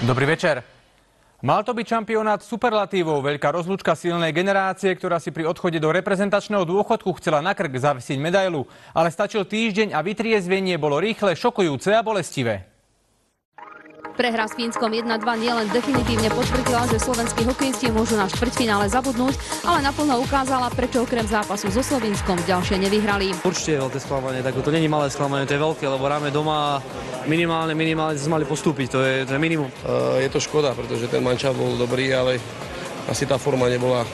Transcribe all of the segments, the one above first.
Dobrý večer. Mal to byť šampionát superlatívov, veľká rozlúčka silnej generácie, ktorá si pri odchode do reprezentačného dôchodku chcela na krk zavesiť medailu, ale stačil týždeň a vytriezvenie bolo rýchle, šokujúce a bolestivé. Prehra s Fínskom 1-2 nielen definitívne potvrdila, že slovenskí hokejisti môžu na štvrťfinále zabudnúť, ale naplno ukázala, prečo okrem zápasu so Slovinskom ďalšie nevyhrali. Určite je veľké sklamanie, tak to nie je malé sklamanie, to je veľké, lebo hráme doma minimálne sme mali postúpiť, to je minimum. Je to škoda, pretože ten mančaft bol dobrý, ale asi tá forma nebola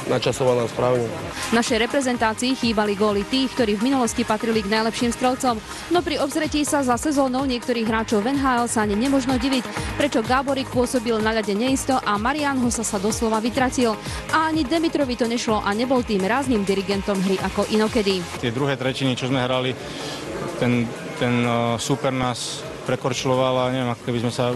načasovaná správne. Našej reprezentácii chýbali góly tých, ktorí v minulosti patrili k najlepším strelcom. No pri obzretí sa za sezónou niektorých hráčov v NHL sa ani nemožno diviť, prečo Gáborík pôsobil na ľade neisto a Marián Hossa sa doslova vytratil. A ani Demitrovi to nešlo a nebol tým rázným dirigentom hry ako inokedy. Tie druhé tretiny, čo sme hrali, ten super nás prekorčľoval a neviem, ako keby sme sa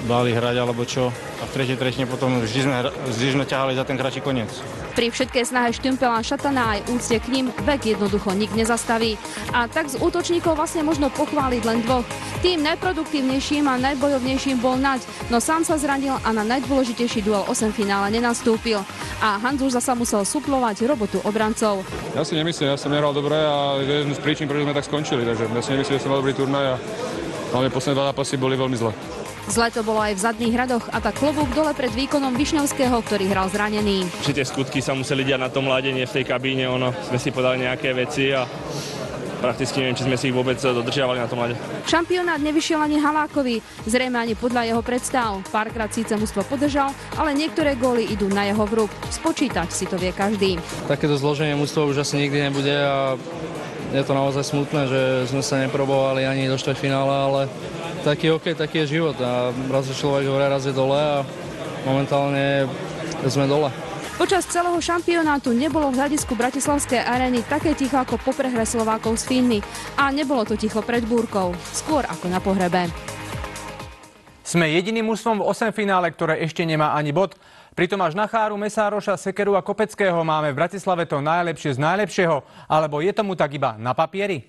báli hrať alebo čo. A v tretej tretine potom vždy sme ťahali za ten kratší koniec. Pri všetkej snahe Štümpela, Šatana aj úcte k ním vek jednoducho nik nezastaví. A tak z útočníkov vlastne možno pochváliť len dvoch. Tým najproduktívnejším a najbojovnejším bol Naď, no sám sa zranil a na najdôležitejší duel 8 finále nenastúpil. A Hanzuš zasa musel suplovať robotu obrancov. Ja si nemyslím, ja som nehral dobre a je jednu z príčin, prečo sme tak skončili. Takže ja si nemyslím, že som mal dobrý turnaj a hlavne posledné dva zápasy boli veľmi zlé. Zle to bolo aj v zadných radoch a tak klobúk dole pred výkonom Višňovského, ktorý hral zranený. Tie skutky sa museli diať na tom ladení v tej kabíne, sme si podali nejaké veci a prakticky neviem, či sme si ich vôbec dodržiavali na tom lade. Šampionát nevyšiel ani Halákovi, zrejme ani podľa jeho predstav. Párkrát síce mužstvo podržal, ale niektoré góly idú na jeho vrúb. Spočítať si to vie každý. Takéto zloženie mužstva už asi nikdy nebude a je to naozaj smutné, že sme sa neprobovali ani do štvrťfinále, ale taký hokej, taký je život a raz je človek hore, raz je dole a momentálne sme dole. Počas celého šampionátu nebolo v hľadisku Bratislavskej arény také ticho ako po prehre Slovákov s Fínmi a nebolo to ticho pred búrkou, skôr ako na pohrebe. Sme jediným mužstvom v 8 finále, ktoré ešte nemá ani bod. Pritom až na Cháru, Mesároša, Sekeru a Kopeckého máme v Bratislave to najlepšie z najlepšieho, alebo je tomu tak iba na papieri?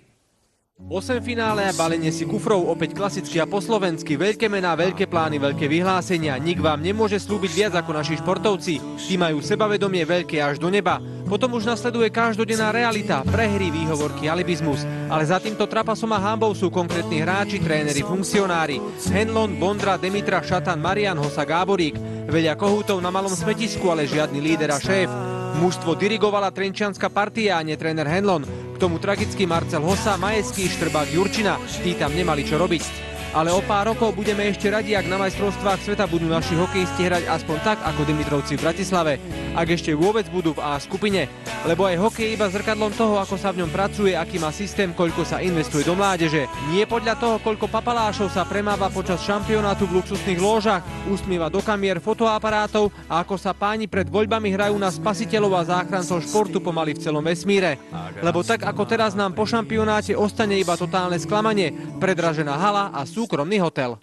8 finále a balenie si kufrov, opäť klasicky a po slovensky, veľké mená, veľké plány, veľké vyhlásenia. Nik vám nemôže slúbiť viac ako naši športovci. Tí majú sebavedomie veľké až do neba. Potom už nasleduje každodenná realita, prehry, výhovorky, alibizmus. Ale za týmto trapasom a hanbou sú konkrétni hráči, tréneri, funkcionári. Henlon, Bondra, Demitra, Šatan, Marián Hossa, Gáborík. Veľa kohútov na malom smetisku, ale žiadny líder a šéf. Mužstvo dirigovala trenčianska partia a nie tréner Henlon. K tomu tragický Marcel Hossa, Majeský, Štrbák, Jurčina. Tí tam nemali čo robiť. Ale o pár rokov budeme ešte radi, ak na majstrovstvách sveta budú naši hokejisti hrať aspoň tak, ako Dimitrovci v Bratislave. Ak ešte vôbec budú v A skupine. Lebo aj hokej je iba zrkadlom toho, ako sa v ňom pracuje, aký má systém, koľko sa investuje do mládeže. Nie podľa toho, koľko papalášov sa premáva počas šampionátu v luxusných lóžach, usmieva do kamier fotoaparátov a ako sa páni pred voľbami hrajú na spasiteľov a záchrancov športu pomaly v celom vesmíre. Lebo tak ako teraz nám po šampionáte ostane iba totálne sklamanie, predražená hala a súkromný hotel.